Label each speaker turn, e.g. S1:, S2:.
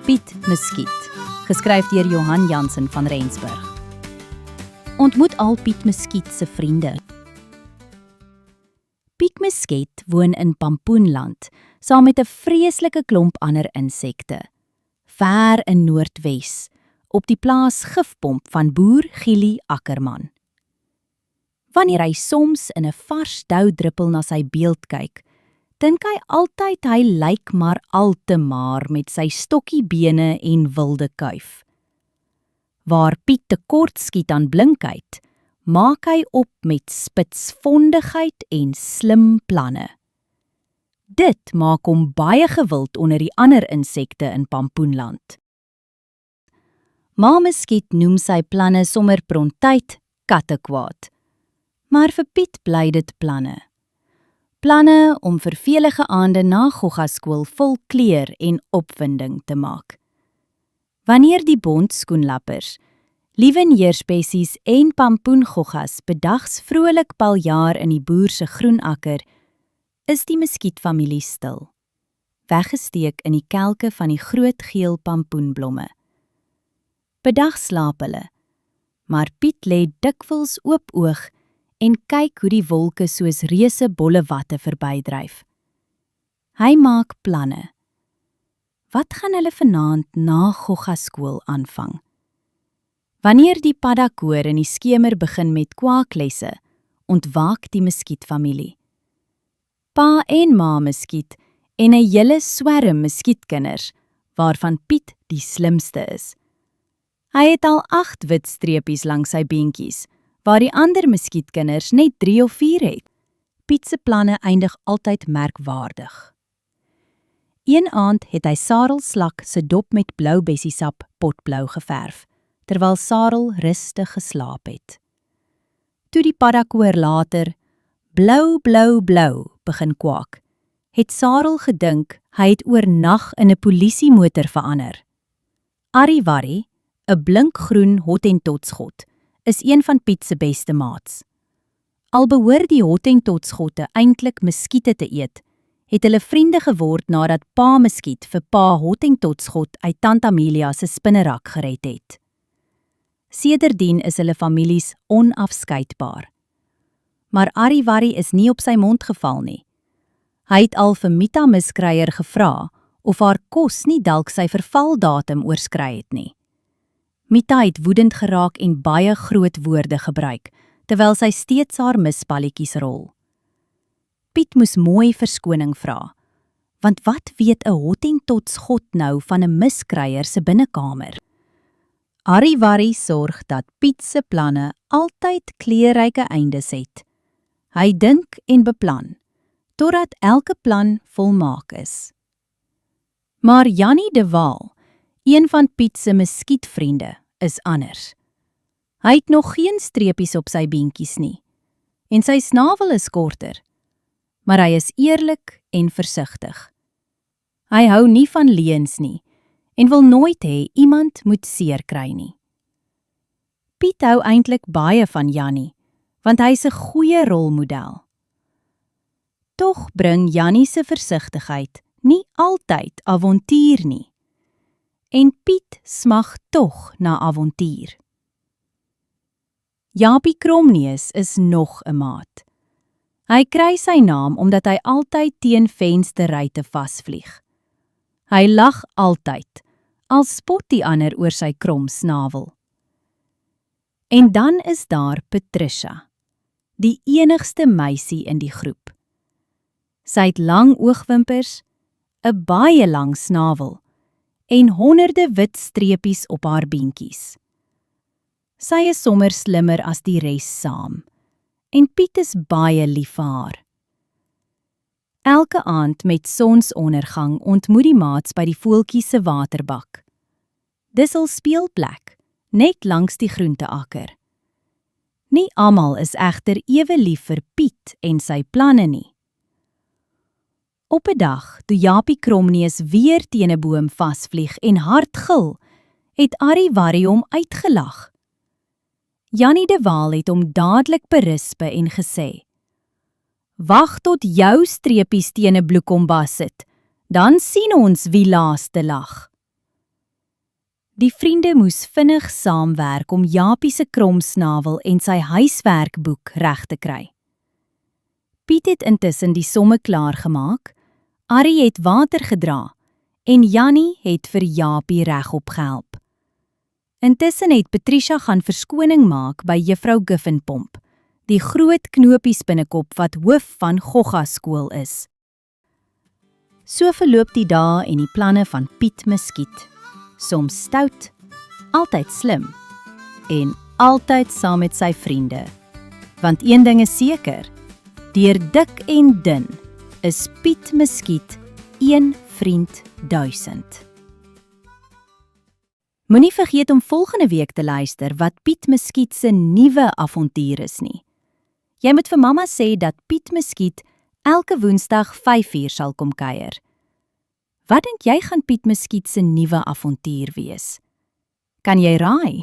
S1: Piet Muskiet, geskryf deur Johan Jansen van Rensburg. Ontmoet al Piet Muskiet se vriende. Piet Muskiet woon in Pampoenland, saam met 'n vreeslike klomp ander insekte. Ver in Noordwes, op die plaas Gifpomp van boer Gielie Ackerman. Wanneer hy soms in 'n vars doudruppel na sy beeld kyk, dink hy altyd hy lyk maar al te maar met sy stokkiebene en wilde kuif. Waar Piet tekort skiet aan blinkheid, maak hy op met spitsvondigheid en slim planne. Dit maak hom baie gewild onder die ander insekte in Pampoenland. Ma Muskiet noem sy planne sommer prontuit kattekwaad. Maar vir Piet bly dit planne. Planne om vervelige aande na goggaskool vol kleur en opwinding te maak. Wanneer die bondskoenlappers, lieveneerspesies en pampoengoggas bedags vrolik paljaar in die boer se groenakker, is die muskietfamilie stil, weggesteek in die kelke van die groot geel pampoenblomme. Bedags slaap hulle, maar Piet lê dikwels oop oog en kyk hoe die wolke soos reuse bollewatte verbydryf. Hy maak planne. Wat gaan hulle vanaand na goggaskool aanvang? Wanneer die paddakoor in die skemer begin met kwaaklesse, ontwaak die muskietfamilie. Pa en ma muskiet en 'n hele swerm muskietkinders, waarvan Piet die slimste is. Hy het al 8 wit streepies langs sy beentjies, waar die ander muskietkinders net 3 of 4 het. Piet se planne eindig altyd merkwaardig. Een aand het hy Sarel Slak se dop met blou bessiesap potblou geverf, terwyl Sarel rustig geslaap het. Toe die paddakoor later blou, blou, blou begin kwak, het Sarel gedink hy het oornag in 'n polisiemotor verander. Arrivarri, 'n blinkgroen hottentotsgod, is een van Piet se beste maats. Al behoor die hottentotskotte eintlik muskiete te eet, het hulle vriende geword nadat pa muskiet vir pa hottentotskot uit tant Amelia se spinnerak gered het. Sedertdien is hulle families onafskeidbaar. Maar Arrivarri is nie op sy mond geval nie. Hy het al vir Mita Miskryer gevra of haar kos nie dalk sy vervaldatum oorskry het nie. Mita het woedend geraak en baie groot woorde gebruik, terwyl sy steeds haar mispalletjies rol. Piet moes mooi verskoning vra, want wat weet 'n hottentotsgod nou van 'n miskryer se binnekamer? Arrivarri sorg dat Piet se planne altyd kleurryke eindes het. Hy dink en beplan, totdat elke plan volmaak is. Maar Jannie de Waal, een van Piet se muskietvriende, is anders. Hy het nog geen streepies op sy beentjies nie, en sy snavel is korter, maar hy is eerlik en versigtig. Hy hou nie van leuns nie, en wil nooit hê iemand moet seer kry nie. Piet hou eintlik baie van Jannie, want hy is 'n goeie rolmodel. Tog bring Jannie se versigtigheid nie altyd avontuur nie, en Piet smag tog na avontuur. Japie Kromneus is nog 'n maat. Hy kry sy naam omdat hy altyd teen vensterruite vasvlieg. Hy lag altyd, al spot die ander oor sy krom snavel. En dan is daar Patricia, die enigste meisie in die groep. Sy het lang oogwimpers, 'n baie lang snavel en honderde wit streepies op haar beentjies. Sy is sommer slimmer as die res saam, en Piet is baie lief vir haar. Elke aand met sonsondergang ontmoet die maats by die voeltjies se waterbak. Dis hul speelplek, net langs die groenteakker. Nie almal is egter ewe lief vir Piet en sy planne nie. Op 'n dag, toe Japie Kromneus weer teen 'n boom vasvlieg en hard gil, het Arrivarri hom uitgelag. Jannie de Waal het hom dadelik berispe en gesê: "Wag tot jou streepies teen 'n bloekombas sit, dan sien ons wie laaste lag." Die vriende moes vinnig saamwerk om Japie se kromsnavel en sy huiswerkboek reg te kry. Piet het intussen die somme klaargemaak, Arrie het water gedra en Jannie het vir Japie regop gehelp. Intussen het Patricia gaan verskoning maak by juffrou Giffinpomp, die groot knopies binnekop wat hoof van Gogga skool is. So verloop die dae en die planne van Piet Muskiet. Soms stout, altyd slim en altyd saam met sy vriende. Want een ding is seker, deur dik en dun is Piet Muskiet een vriend 1000. Moenie vergeet om volgende week te luister wat Piet Muskiet se nuwe avontuur is nie. Jy moet vir mamma sê dat Piet Muskiet elke Woensdag 5uur sal kom kuier. Wat dink jy gaan Piet Muskiet se nuwe avontuur wees? Kan jy raai?